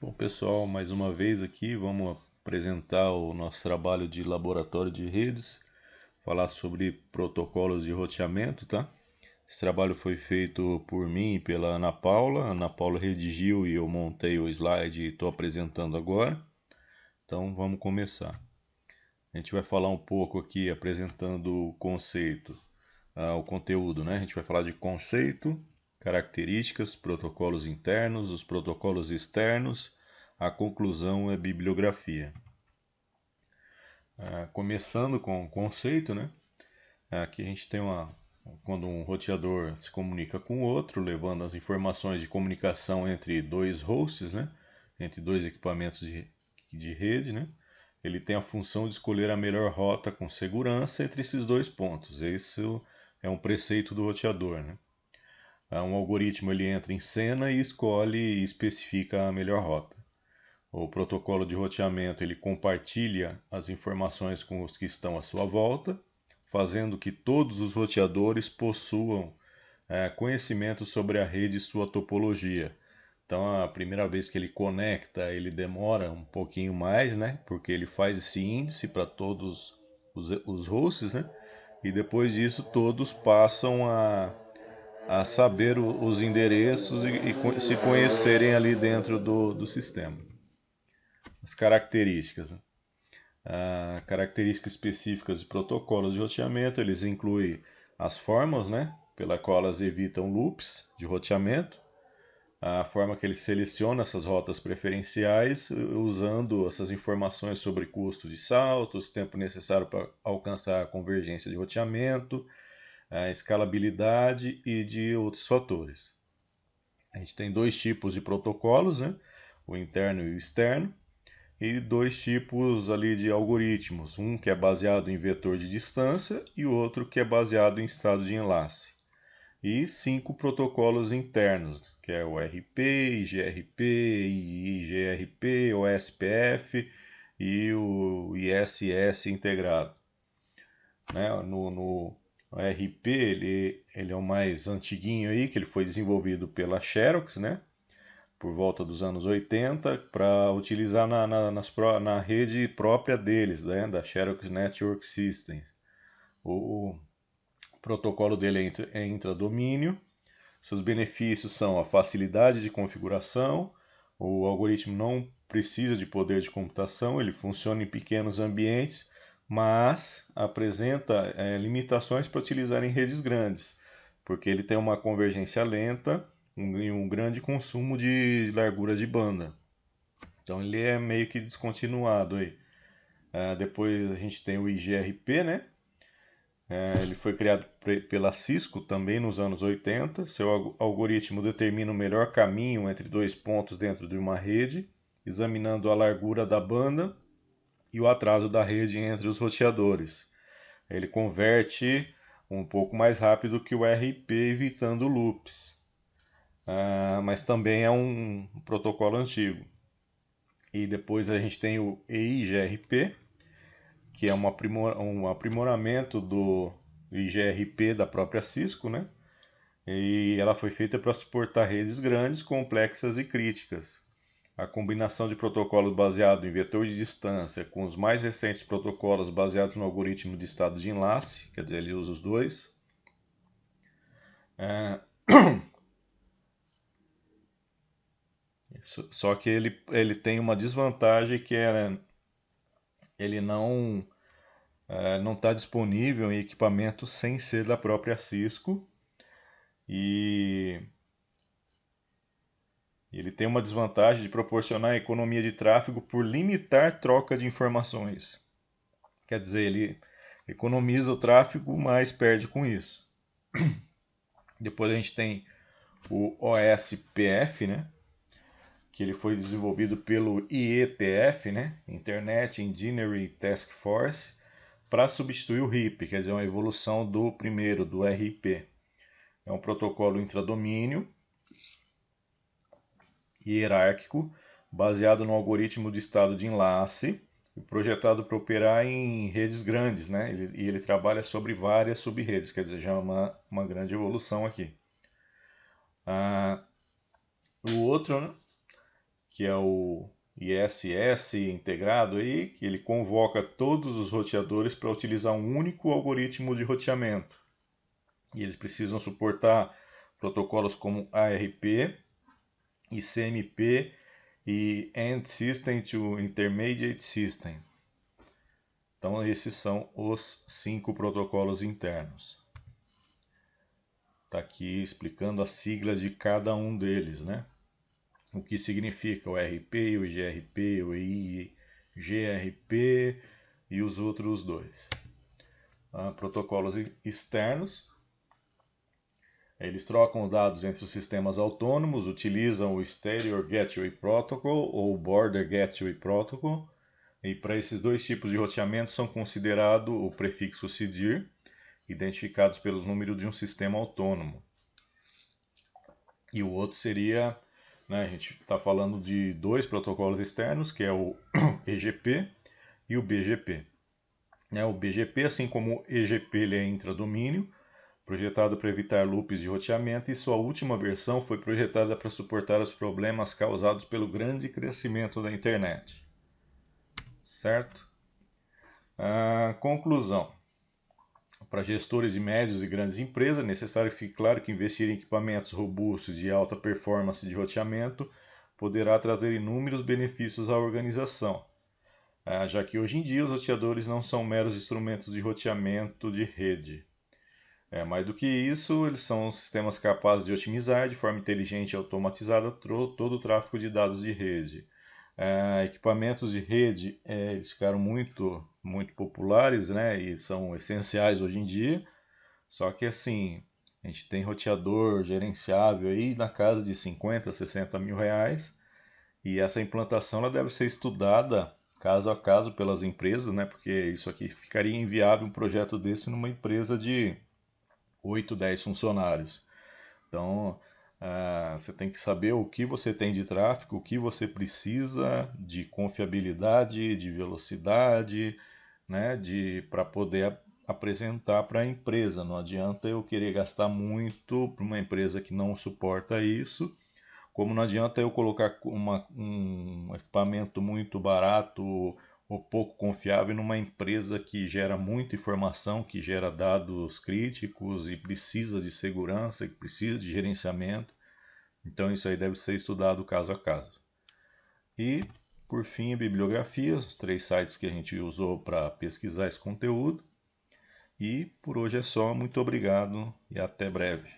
Bom, pessoal, mais uma vez aqui vamos apresentar o nosso trabalho de laboratório de redes, falar sobre protocolos de roteamento, tá? Esse trabalho foi feito por mim e pela Ana Paula. A Ana Paula redigiu e eu montei o slide e estou apresentando agora. Então vamos começar. A gente vai falar um pouco aqui apresentando o conceito, o conteúdo, né? A gente vai falar de conceito, características, protocolos internos, os protocolos externos. A conclusão é bibliografia. Começando com o conceito, né? Aqui a gente tem quando um roteador se comunica com o outro, levando as informações de comunicação entre dois hosts, né? Entre dois equipamentos de rede, né? Ele tem a função de escolher a melhor rota com segurança entre esses dois pontos. Esse é um preceito do roteador, né? Um algoritmo ele entra em cena e escolhe e especifica a melhor rota. O protocolo de roteamento ele compartilha as informações com os que estão à sua volta, fazendo que todos os roteadores possuam conhecimento sobre a rede e sua topologia. Então, a primeira vez que ele conecta, ele demora um pouquinho mais, né? Porque ele faz esse índice para todos os hosts, né? E depois disso, todos passam a saber os endereços e se conhecerem ali dentro do sistema. As características, né? Características específicas de protocolos de roteamento, eles incluem as formas, né, pela qual elas evitam loops de roteamento, a forma que ele seleciona essas rotas preferenciais, usando essas informações sobre custo de saltos, tempo necessário para alcançar a convergência de roteamento, a escalabilidade e de outros fatores. A gente tem dois tipos de protocolos, né, o interno e o externo, e dois tipos ali de algoritmos, um que é baseado em vetor de distância e o outro que é baseado em estado de enlace. E 5 protocolos internos, que é o RP, IGRP, IGRP, OSPF e o ISS integrado. Né? No RP ele é o mais antiguinho aí, que ele foi desenvolvido pela Xerox, né? Por volta dos anos 80, para utilizar na rede própria deles, né, da Xerox Network Systems. O protocolo dele é intradomínio. Seus benefícios são a facilidade de configuração, o algoritmo não precisa de poder de computação, ele funciona em pequenos ambientes, mas apresenta limitações para utilizar em redes grandes, porque ele tem uma convergência lenta e um grande consumo de largura de banda. Então ele é meio que descontinuado aí. Depois a gente tem o IGRP, né? Ele foi criado pela Cisco também nos anos 80. Seu algoritmo determina o melhor caminho entre dois pontos dentro de uma rede, examinando a largura da banda e o atraso da rede entre os roteadores. Ele converte um pouco mais rápido que o RP, evitando loops. Mas também é um protocolo antigo. E depois a gente tem o EIGRP, que é um aprimoramento do IGRP da própria Cisco, né? E ela foi feita para suportar redes grandes, complexas e críticas. A combinação de protocolos baseados em vetor de distância com os mais recentes protocolos baseados no algoritmo de estado de enlace, quer dizer, ele usa os dois. Só que ele tem uma desvantagem que ele não está disponível em equipamentos sem ser da própria Cisco. E ele tem uma desvantagem de proporcionar economia de tráfego por limitar troca de informações. Quer dizer, ele economiza o tráfego, mas perde com isso. Depois a gente tem o OSPF, né? Que ele foi desenvolvido pelo IETF, né? Internet Engineering Task Force, para substituir o RIP, quer dizer, uma evolução do primeiro, do RIP. É um protocolo intradomínio hierárquico, baseado no algoritmo de estado de enlace, projetado para operar em redes grandes, né? E ele trabalha sobre várias subredes, quer dizer, já é uma grande evolução aqui. O outro, né? que é o ISS integrado aí, que ele convoca todos os roteadores para utilizar um único algoritmo de roteamento. E eles precisam suportar protocolos como ARP, ICMP e End System to Intermediate System. Então esses são os 5 protocolos internos. Está aqui explicando a sigla de cada um deles, né? O que significa o RP, o GRP, o IGRP e os outros dois. Protocolos externos. Eles trocam dados entre os sistemas autônomos, utilizam o Stereo Gateway Protocol ou Border Gateway Protocol. E para esses dois tipos de roteamento são considerados o prefixo CDIR, identificados pelo número de um sistema autônomo. E o outro seria, né, a gente está falando de dois protocolos externos, que é o EGP e o BGP. O BGP, assim como o EGP, ele é intradomínio, projetado para evitar loops de roteamento, e sua última versão foi projetada para suportar os problemas causados pelo grande crescimento da internet. Certo? Conclusão. Para gestores de médios e grandes empresas, é necessário que fique claro que investir em equipamentos robustos e de alta performance de roteamento poderá trazer inúmeros benefícios à organização, já que hoje em dia os roteadores não são meros instrumentos de roteamento de rede. Mais do que isso, eles são sistemas capazes de otimizar de forma inteligente e automatizada todo o tráfego de dados de rede. Equipamentos de rede eles ficaram muito populares, né, e são essenciais hoje em dia. Só que assim, a gente tem roteador gerenciável aí na casa de 50, 60 mil reais, e essa implantação ela deve ser estudada caso a caso pelas empresas, né, porque isso aqui ficaria inviável um projeto desse numa empresa de 8, 10 funcionários. Então, você tem que saber o que você tem de tráfego, o que você precisa de confiabilidade, de velocidade, né, para poder apresentar para a empresa. Não adianta eu querer gastar muito para uma empresa que não suporta isso, como não adianta eu colocar um equipamento muito barato ou pouco confiável numa empresa que gera muita informação, que gera dados críticos e precisa de segurança, que precisa de gerenciamento. Então isso aí deve ser estudado caso a caso. E, por fim, a bibliografia, os 3 sites que a gente usou para pesquisar esse conteúdo. E por hoje é só, muito obrigado e até breve.